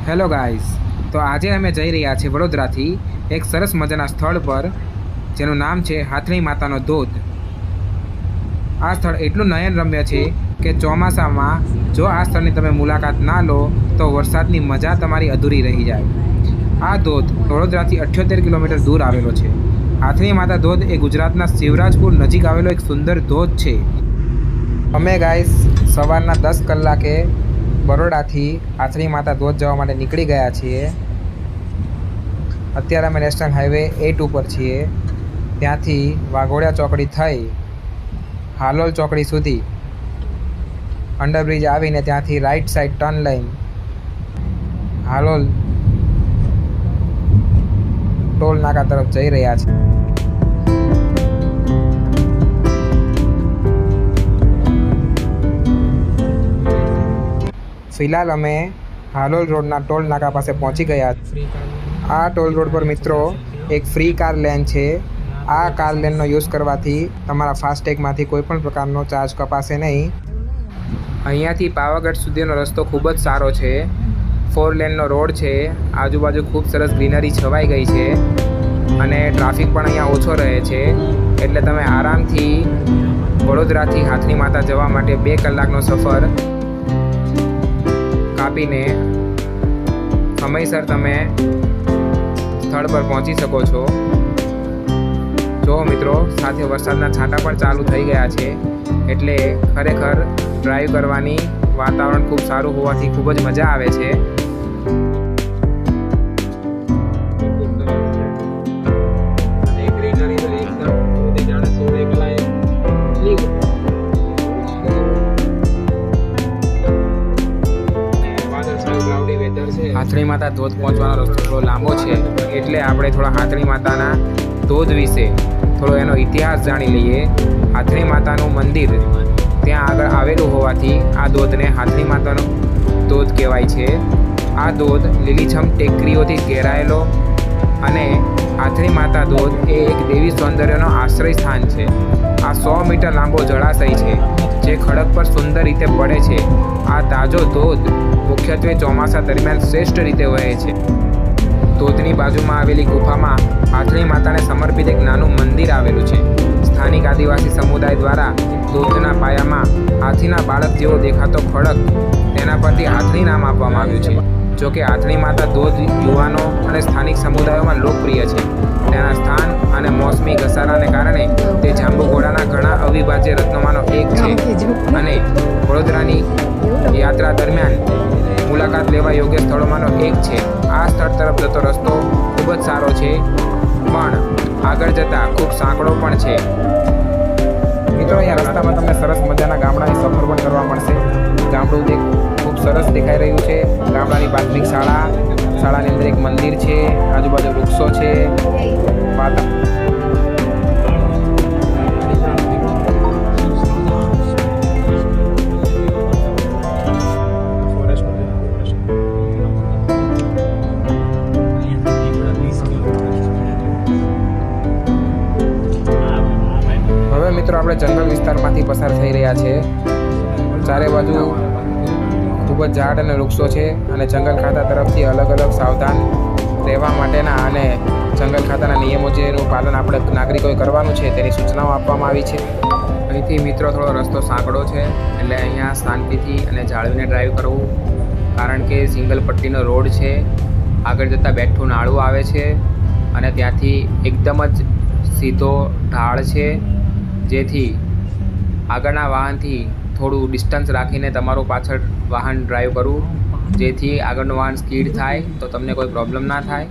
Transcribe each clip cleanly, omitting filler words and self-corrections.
Hello guys, તો આજે અમે જઈ રહ્યા છીએ વડોદરાથી એક સરસ મજાના સ્થળ પર જેનું નામ છે હાથણી માતાનો ધોધ. આ સ્થળ એટલું નયનરમ્ય છે કે ચોમાસામાં જો આ સ્થળની તમે મુલાકાત ના લો તો વરસાદની મજા તમારી અધૂરી રહી જાય. આ ધોધ વડોદરાથી 78 કિલોમીટર દૂર આવેલો છે. હાથણી માતા ધોધ એ ગુજરાતના શિવરાજપુર નજીક આવેલો એક સુંદર ધોધ છે. અમે ગાઈસ સવારના 10 કલાકે બરોડાથી હાથણી માતા ધોધ જવા માટે નીકળી ગયા છીએ. અત્યારે અમે નેશનલ હાઈવે 8 ઉપર છીએ. ત્યાંથી વાઘોડિયા ચોકડી થઈ હાલોલ ચોકડી સુધી અંડરબ્રિજ આવીને ત્યાંથી રાઈટ સાઈડ ટર્ન લઈને હાલોલ ટોલ નાકા તરફ જઈ રહ્યા છીએ. ફિલહાલ અમે હાલોલ રોડના ટોલ નાકા પાસે પહોંચી ગયા. આ ટોલ રોડ પર મિત્રો એક ફ્રી કાર લેન છે. આ કાર લેનનો યુઝ કરવાથી તમારા ફાસ્ટેગમાંથી કોઈ પણ પ્રકારનો ચાર્જ કપાશે નહીં. અહીંયાથી પાવાગઢ સુધીનો રસ્તો ખૂબ જ સારો છે. 4 લેનનો રોડ છે. આજુબાજુ ખૂબ સરસ ગ્રીનરી છવાઈ ગઈ છે અને ટ્રાફિક પણ અહીંયા ઓછો રહે છે. એટલે તમે આરામથી વડોદરાથી હાથણી માતા જવા માટે 2 કલાકનો સફર કાપીને સમયસર તમે સ્થળ પર પહોંચી શકો છો. જો મિત્રો, સાથે વરસાદના છાંટા પણ ચાલુ થઈ ગયા છે એટલે ખરેખર ડ્રાઈવ કરવાની વાતાવરણ ખૂબ સારું હોવાથી ખૂબ જ મજા આવે છે. હાથણી માતા ધોધ પહોંચવાનો રસ્તો થોડો લાંબો છે એટલે આપણે થોડા હાથણી માતાના ધોધ વિશે થોડો એનો ઇતિહાસ જાણી લઈએ. હાથણી માતાનું મંદિર ત્યાં આગળ આવેલું હોવાથી આ ધોધને હાથણી માતાનો ધોધ કહેવાય છે. આ ધોધ લીલીછમ ટેકરીઓથી ઘેરાયેલો અને હાથણી માતા ધોધ એ એક દેવી સૌંદર્યનો આશ્રય સ્થાન છે. આ 100 મીટર લાંબો જળાશય છે જે ખડક પર સુંદર રીતે પડે છે. આ તાજો ધોધ મુખ્યત્વે ચોમાસા દરમિયાન શ્રેષ્ઠ રીતે વહે છે. ધોધની બાજુમાં આવેલી ગુફામાં હાથણી માતાને સમર્પિત એક નાનું મંદિર આવેલું છે. સ્થાનિક આદિવાસી સમુદાય દ્વારા ધોધના પાયામાં હાથીના બાળક જેવો દેખાતો ખડક તેના પરથી હાથણી નામ આપવામાં આવ્યું છે. જોકે હાથણી માતા ધોધ યુવાનો અને સ્થાનિક સમુદાયોમાં લોકપ્રિય છે. તેના સ્થાન અને મોસમી ઘસારાને કારણે તે જાંબુઘોડાના ઘણા અવિભાજ્ય રત્નોમાંનો એક છે અને વડોદરાની યાત્રા દરમિયાન મુલાકાત લેવા યોગ્ય સ્થળોમાંનો એક છે. આ સ્થળ તરફ જતો રસ્તો ખૂબ જ સારો છે પણ આગળ જતાં ખૂબ સાંકડો પણ છે. મિત્રો, અહીંયા રસ્તામાં તમને સરસ મજાના ગામડાની સફર પણ કરવા મળશે. ગામડું ખૂબ સરસ દેખાઈ રહ્યું છે. ગામડાની પ્રાથમિક શાળાની અંદર એક મંદિર છે. આજુબાજુ વૃક્ષો છે. હવે મિત્રો આપણે જંગલ વિસ્તારમાંથી પસાર થઈ રહ્યા છે. ચારે બાજુ ખૂબ જ ઝાડ અને વૃક્ષો છે અને જંગલ ખાતા તરફથી અલગ અલગ સાવધાન રહેવા માટેના અને જંગલ ખાતાના નિયમો જેનું પાલન આપણે નાગરિકોએ કરવાનું છે તેની સૂચનાઓ આપવામાં આવી છે. અહીંથી મિત્રો થોડો રસ્તો સાંકડો છે એટલે અહીંયા શાંતિથી અને જાળવીને ડ્રાઈવ કરવું, કારણ કે સિંગલ પટ્ટીનો રોડ છે. આગળ જતાં બેઠું નાળું આવે છે અને ત્યાંથી એકદમ જ સીધો ઢાળ છે, જેથી આગળના વાહનથી થોડું ડિસ્ટન્સ રાખીને તમારું પાછળ વાહન ડ્રાઈવ કરવું, જેથી આગળનું વાહન સ્કીડ થાય તો તમને કોઈ પ્રોબ્લેમ ના થાય.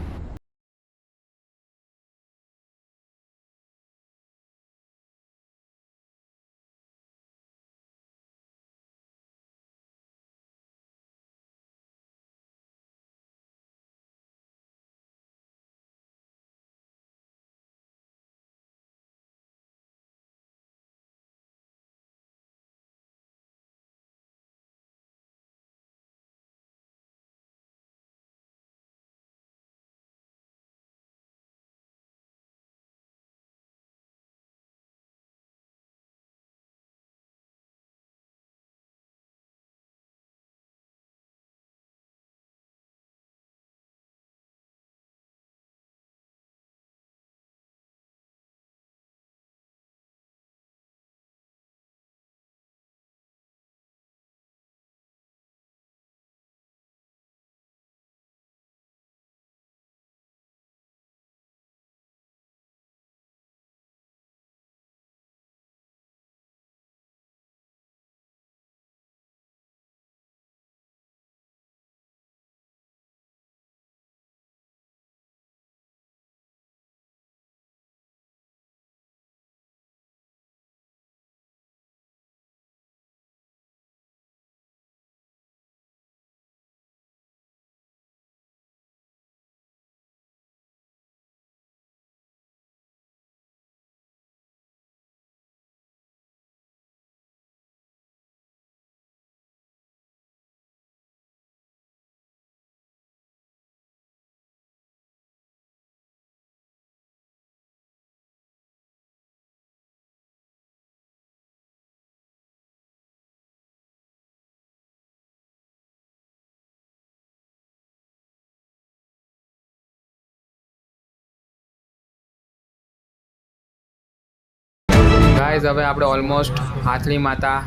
ગાઈઝ હવે આપણે ઓલમોસ્ટ હાથલી માતા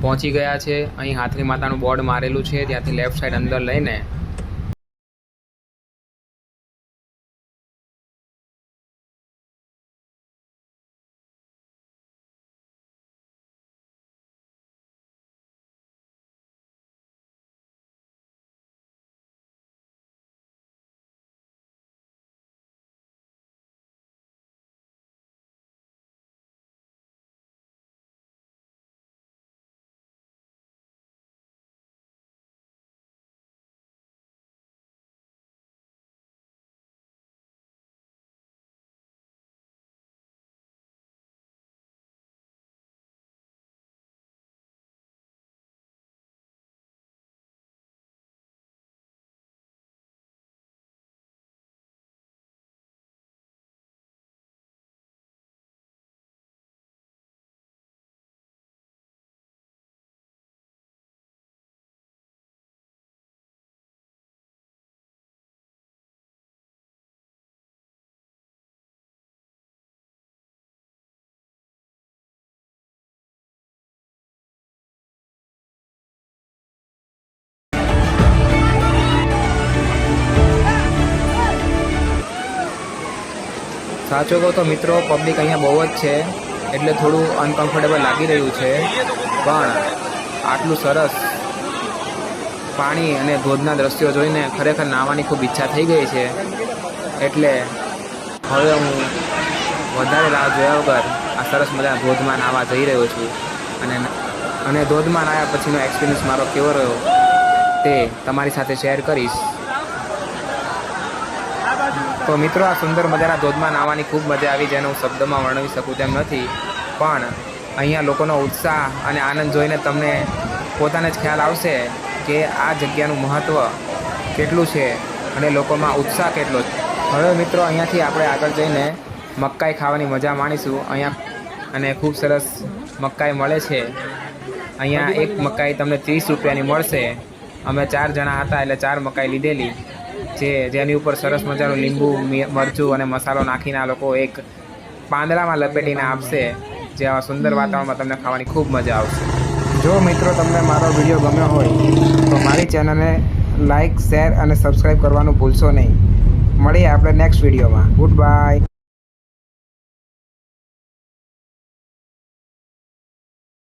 પહોંચી ગયા છે. અહીં હાથલી માતાનું બોર્ડ મારેલું છે, ત્યાંથી લેફ્ટ સાઈડ અંદર લઈને સાચો કહો તો મિત્રો પબ્લિક અહીંયા બહુ જ છે, એટલે થોડું અનકમ્ફર્ટેબલ લાગી રહ્યું છે. પણ આટલું સરસ પાણી અને ધોધના દ્રશ્યો જોઈને ખરેખર નાહવાની ખૂબ ઈચ્છા થઈ ગઈ છે. એટલે હવે હું વધારે રાહ જોયા વગર આ સરસ મજાના ધોધમાં નાહવા જઈ રહ્યો છું. અને ધોધમાં નાહ્યા પછીનો એક્સપિરિયન્સ મારો કેવો રહ્યો તે તમારી સાથે શેર કરીશ. તો મિત્રો આ સુંદર મજાના ધોધમાં નાહવાની ખૂબ મજા આવી, જેને હું શબ્દમાં વર્ણવી શકું તેમ નથી. પણ અહીંયા લોકોનો ઉત્સાહ અને આનંદ જોઈને તમને પોતાને જ ખ્યાલ આવશે કે આ જગ્યાનું મહત્ત્વ કેટલું છે અને લોકોમાં ઉત્સાહ કેટલો છે. હવે મિત્રો અહીંયાથી આપણે આગળ જઈને મકાઈ ખાવાની મજા માણીશું. અહીંયા અને ખૂબ સરસ મકાઈ મળે છે. અહીંયા એક મકાઈ તમને 30 રૂપિયાની મળશે. અમે 4 જણા હતા એટલે 4 મકાઈ લીધેલી જેની ઉપર સરસ મજાનું લીંબુ, મરચું અને મસાલો નાખીને આ લોકો એક પાંદડામાં લપેટીને આપશે, જે આવા સુંદર વાતાવરણમાં તમને ખાવાની ખૂબ મજા આવશે. જો મિત્રો તમને મારો વિડીયો ગમ્યો હોય તો મારી ચેનલને લાઇક, શેર અને સબસ્ક્રાઈબ કરવાનું ભૂલશો નહીં. મળીએ આપણે નેક્સ્ટ વિડીયોમાં. Good bye.